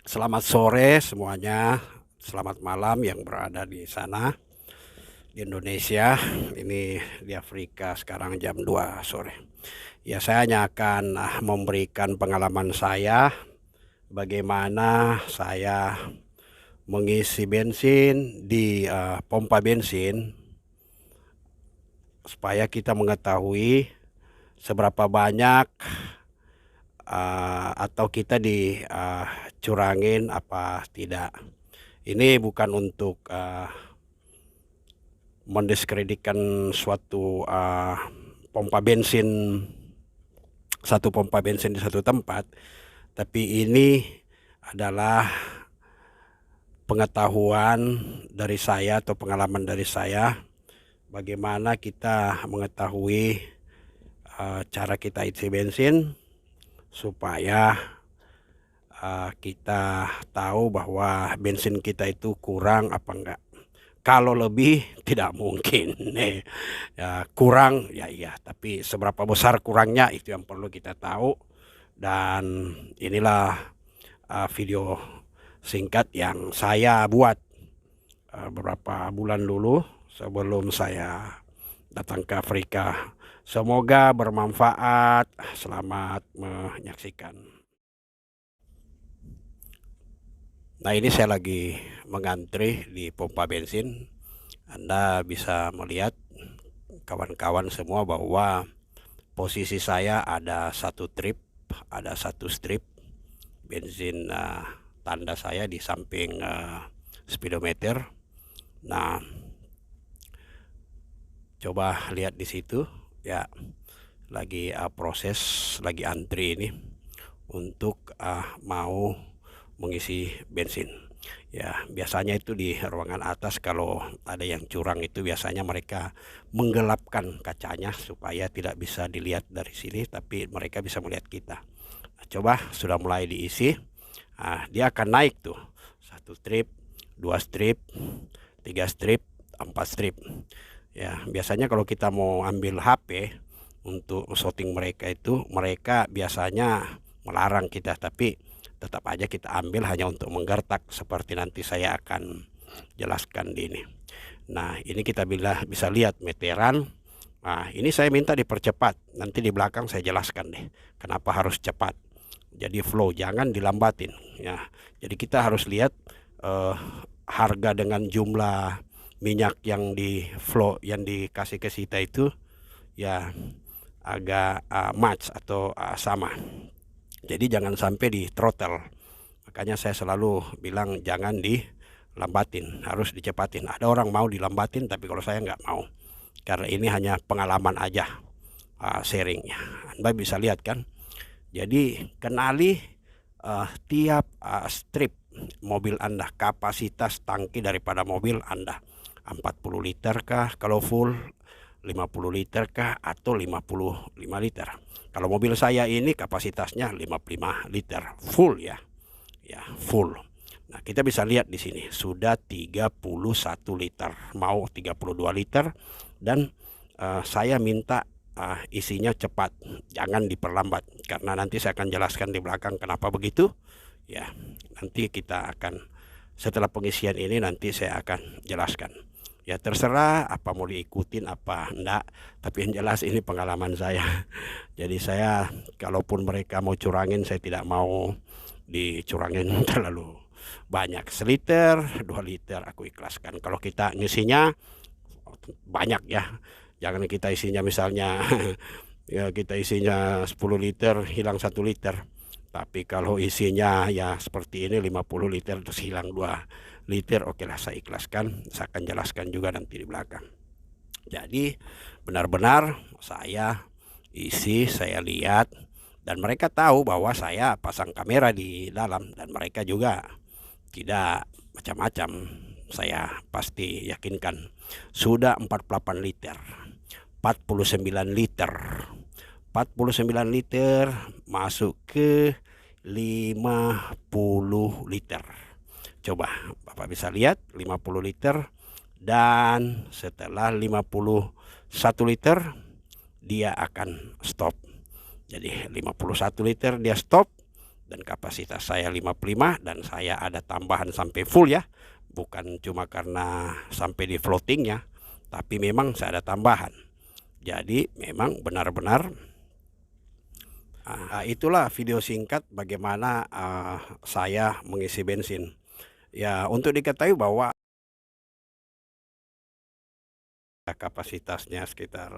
Selamat sore semuanya, selamat malam yang berada di sana, di Indonesia, ini di Afrika sekarang jam 2 sore. Ya, saya hanya akan memberikan pengalaman saya, bagaimana saya mengisi bensin di pompa bensin, supaya kita mengetahui seberapa banyak atau kita dicurangin apa tidak. Ini bukan untuk mendiskreditkan suatu pompa bensin, satu pompa bensin di satu tempat, tapi ini adalah pengetahuan dari saya atau pengalaman dari saya, bagaimana kita mengetahui cara kita isi bensin supaya kita tahu bahwa bensin kita itu kurang apa enggak. Kalau lebih tidak mungkin, ya kurang ya iya, tapi seberapa besar kurangnya itu yang perlu kita tahu. Dan inilah video singkat yang saya buat beberapa bulan dulu sebelum saya datang ke Afrika. Semoga bermanfaat. Selamat menyaksikan. Nah, ini saya lagi mengantri di pompa bensin. Anda bisa melihat kawan-kawan semua bahwa posisi saya ada satu strip bensin, tanda saya di samping speedometer. Nah, coba lihat di situ ya, lagi proses, lagi antri ini untuk mau mengisi bensin. Ya, biasanya itu di ruangan atas kalau ada yang curang itu biasanya mereka menggelapkan kacanya supaya tidak bisa dilihat dari sini, tapi mereka bisa melihat kita. Nah, coba sudah mulai diisi. Dia akan naik tuh. 1 strip, 2 strip, 3 strip, 4 strip. Ya, biasanya kalau kita mau ambil HP untuk shooting mereka itu, mereka biasanya melarang kita, tapi tetap aja kita ambil hanya untuk menggertak seperti nanti saya akan jelaskan di ini. Nah, ini kita bisa lihat meteran. Nah, ini saya minta dipercepat. Nanti di belakang saya jelaskan deh kenapa harus cepat. Jadi flow, jangan dilambatin ya. Jadi kita harus lihat harga dengan jumlah minyak yang di flow yang dikasih ke kita itu ya agak match atau sama. Jadi jangan sampai di throttle. Makanya saya selalu bilang jangan dilambatin, harus dicepatin. Ada orang mau dilambatin, tapi kalau saya nggak mau. Karena ini hanya pengalaman aja, sharingnya. Anda bisa lihat kan. Jadi kenali tiap strip mobil Anda, kapasitas tangki daripada mobil Anda. 40 liter kah kalau full, 50 liter kah, atau 55 liter. Kalau mobil saya ini kapasitasnya 55 liter full ya full. Nah, kita bisa lihat di sini sudah 31 liter, mau 32 liter, dan saya minta isinya cepat, jangan diperlambat, karena nanti saya akan jelaskan di belakang kenapa begitu. Ya, nanti kita akan setelah pengisian ini nanti saya akan jelaskan. Ya, terserah apa mau diikutin apa enggak, tapi yang jelas ini pengalaman saya. Jadi saya kalaupun mereka mau curangin, saya tidak mau dicurangin terlalu banyak. 1 liter, 2 liter aku ikhlaskan. Kalau kita ngisinya banyak ya, jangan kita isinya misalnya ya kita isinya 10 liter hilang 1 liter. Tapi kalau isinya ya seperti ini 50 liter terus hilang 2 liter, oke lah saya ikhlaskan. Saya akan jelaskan juga nanti di belakang. Jadi benar-benar saya isi, saya lihat, dan mereka tahu bahwa saya pasang kamera di dalam, dan mereka juga tidak macam-macam. Saya pasti yakinkan sudah 48 liter, 49 liter, 49 liter masuk ke 50 liter. Coba Bapak bisa lihat 50 liter, dan setelah 51 liter dia akan stop. Jadi 51 liter dia stop, dan kapasitas saya 55 dan saya ada tambahan sampai full ya, bukan cuma karena sampai di floatingnya, tapi memang saya ada tambahan. Jadi memang benar-benar itulah video singkat bagaimana saya mengisi bensin. Ya, untuk diketahui bahwa kapasitasnya sekitar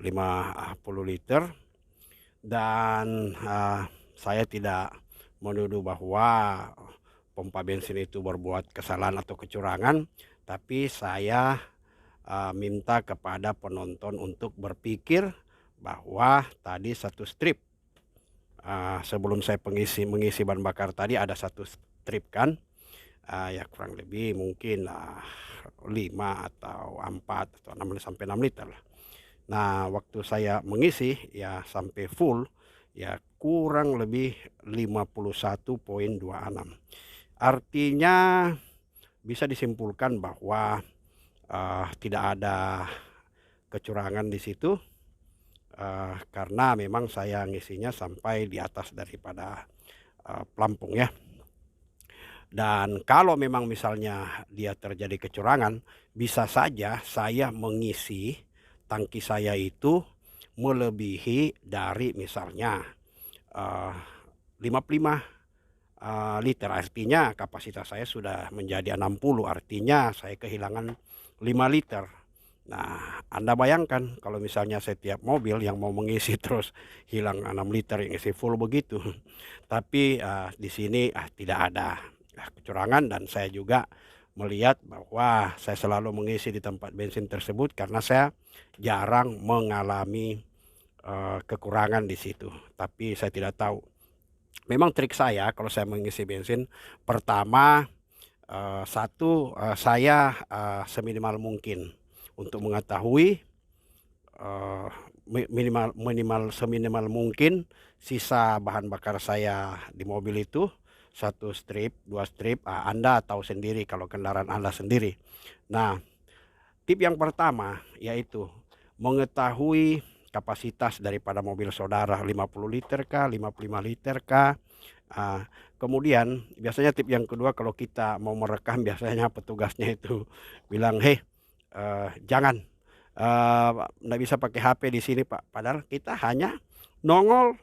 50 liter dan saya tidak menuduh bahwa pompa bensin itu berbuat kesalahan atau kecurangan, tapi saya minta kepada penonton untuk berpikir bahwa tadi satu strip sebelum saya mengisi bahan bakar tadi ada satu strip kan, ya kurang lebih mungkin 5 atau 4 atau 6 sampai 6 liter lah. Nah, waktu saya mengisi ya sampai full ya kurang lebih 51,26. Artinya bisa disimpulkan bahwa tidak ada kecurangan di situ, karena memang saya ngisinya sampai di atas daripada pelampung ya. Dan kalau memang misalnya dia terjadi kecurangan, bisa saja saya mengisi tangki saya itu melebihi dari misalnya 55 liter, artinya kapasitas saya sudah menjadi 60, artinya saya kehilangan 5 liter. Nah, Anda bayangkan kalau misalnya setiap mobil yang mau mengisi terus hilang 6 liter yang isi full begitu. Tapi di sini tidak ada kecurangan dan saya juga melihat bahwa saya selalu mengisi di tempat bensin tersebut karena saya jarang mengalami kekurangan di situ. Tapi saya tidak tahu. Memang trik saya kalau saya mengisi bensin, pertama saya seminimal mungkin untuk mengetahui seminimal mungkin sisa bahan bakar saya di mobil itu 1 strip, 2 strip, Anda tahu sendiri kalau kendaraan Anda sendiri. Nah, tip yang pertama yaitu mengetahui kapasitas daripada mobil saudara 50 liter kah, 55 liter kah. Kemudian biasanya tip yang kedua kalau kita mau merekam biasanya petugasnya itu bilang, "Hei, jangan, nggak bisa pakai HP di sini Pak." Padahal kita hanya nongol,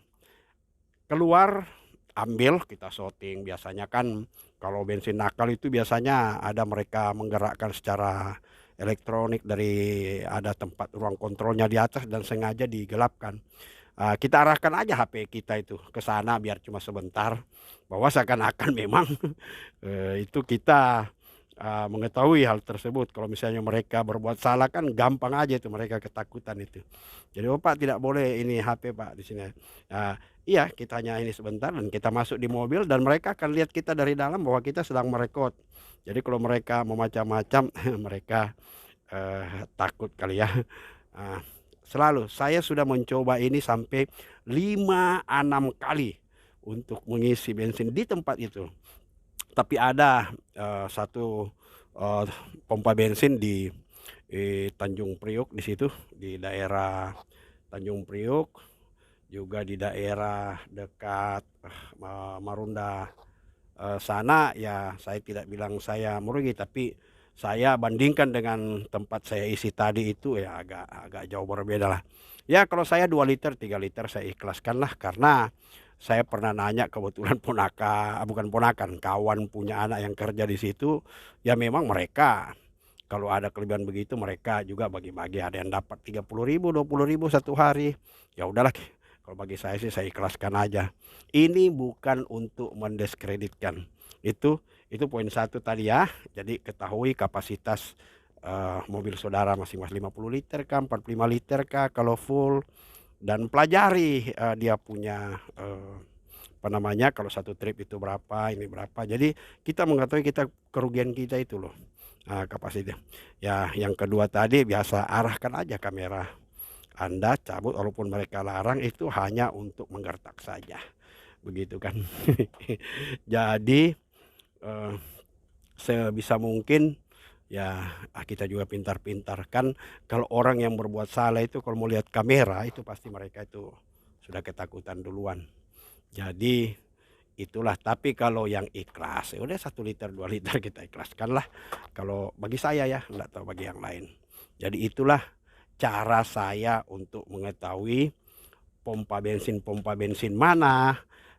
keluar, ambil, kita shooting. Biasanya kan kalau bensin nakal itu biasanya ada mereka menggerakkan secara elektronik dari ada tempat ruang kontrolnya di atas dan sengaja digelapkan. Kita arahkan aja HP kita itu ke sana biar cuma sebentar, bahwa seakan-akan memang itu kita mengetahui hal tersebut. Kalau misalnya mereka berbuat salah kan gampang aja itu mereka ketakutan itu. Jadi, "Oh Pak tidak boleh ini HP Pak di sini." Iya kita hanya ini sebentar dan kita masuk di mobil dan mereka akan lihat kita dari dalam bahwa kita sedang merekod. Jadi kalau mereka mau macam-macam mereka takut kali ya. Selalu saya sudah mencoba ini sampai 5, 6 kali untuk mengisi bensin di tempat itu. Tapi ada satu pompa bensin di Tanjung Priok di situ, di daerah Tanjung Priok, juga di daerah dekat Marunda sana ya saya tidak bilang saya merugi, tapi saya bandingkan dengan tempat saya isi tadi itu ya agak jauh berbeda lah. Ya kalau saya 2 liter, 3 liter saya ikhlaskan lah karena saya pernah nanya kebetulan bukan ponakan, kawan punya anak yang kerja di situ, ya memang mereka kalau ada kelebihan begitu mereka juga bagi-bagi, ada yang dapat 30.000, 20.000 satu hari. Ya udahlah, kalau bagi saya sih saya ikhlaskan aja. Ini bukan untuk mendiskreditkan. Itu poin satu tadi ya. Jadi ketahui kapasitas mobil saudara masing-masing 50 liter kah, 45 liter kah kalau full, dan pelajari dia punya apa namanya kalau satu trip itu berapa, ini berapa. Jadi kita mengetahui kerugian kita itu loh kapasitas. Ya yang kedua tadi biasa arahkan aja kamera Anda, cabut walaupun mereka larang itu hanya untuk menggertak saja, begitu kan. Jadi sebisa mungkin ya kita juga pintar-pintar kan kalau orang yang berbuat salah itu kalau mau lihat kamera itu pasti mereka itu sudah ketakutan duluan. Jadi itulah. Tapi kalau yang ikhlas, ya udah 1 liter 2 liter kita ikhlaskan lah. Kalau bagi saya ya, nggak tahu bagi yang lain. Jadi itulah cara saya untuk mengetahui pompa bensin mana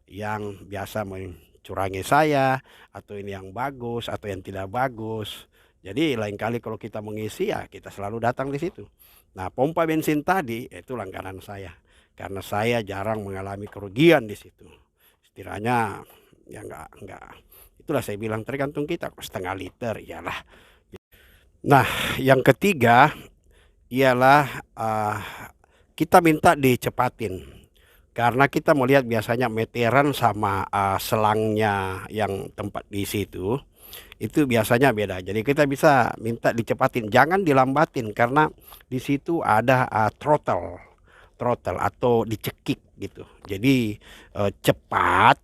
yang biasa mencurangi saya, atau ini yang bagus atau yang tidak bagus. Jadi lain kali kalau kita mengisi ya kita selalu datang di situ. Nah, pompa bensin tadi itu langganan saya karena saya jarang mengalami kerugian di situ. Istilahnya ya enggak. Itulah saya bilang tergantung kita, setengah liter iyalah. Nah, yang ketiga ialah kita minta dicepatin. Karena kita melihat biasanya meteran sama selangnya yang tempat di situ itu biasanya beda. Jadi kita bisa minta dicepatin, jangan dilambatin karena di situ ada throttle atau dicekik gitu. Jadi cepat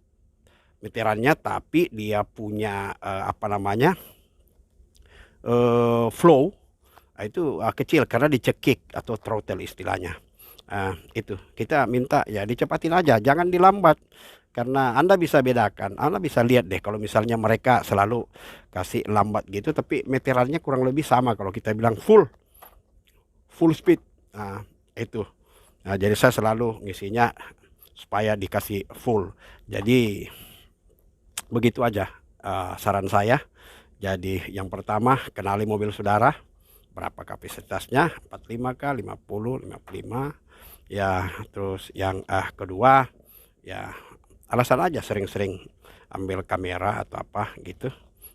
meterannya, tapi dia punya flow itu kecil karena dicekik atau throttle istilahnya. Itu kita minta ya dicepatin aja, jangan dilambat. Karena Anda bisa bedakan, Anda bisa lihat deh kalau misalnya mereka selalu kasih lambat gitu, tapi meterannya kurang lebih sama kalau kita bilang full speed. Itu. Nah, jadi saya selalu ngisinya supaya dikasih full. Jadi begitu aja saran saya. Jadi yang pertama, kenali mobil saudara, berapa kapasitasnya, 45 kah, 50, 55. Ya, terus yang kedua ya alasan aja sering-sering ambil kamera atau apa gitu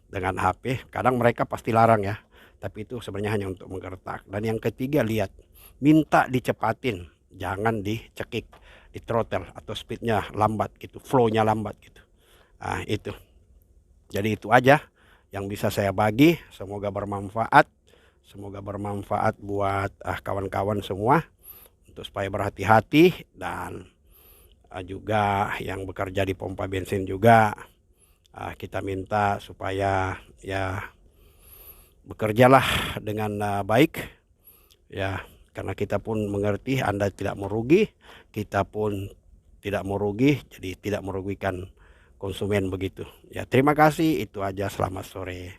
dengan HP. Kadang mereka pasti larang ya, tapi itu sebenarnya hanya untuk menggertak. Dan yang ketiga, lihat, minta dicepatin, jangan dicekik, di throttle atau speednya lambat gitu, flownya lambat gitu. Itu. Jadi itu aja yang bisa saya bagi. Semoga bermanfaat. Semoga bermanfaat buat kawan-kawan semua untuk supaya berhati-hati, dan juga yang bekerja di pompa bensin juga kita minta supaya ya bekerjalah dengan baik ya, karena kita pun mengerti Anda tidak merugi, kita pun tidak merugi, jadi tidak merugikan konsumen begitu. Ya, terima kasih, itu aja, selamat sore.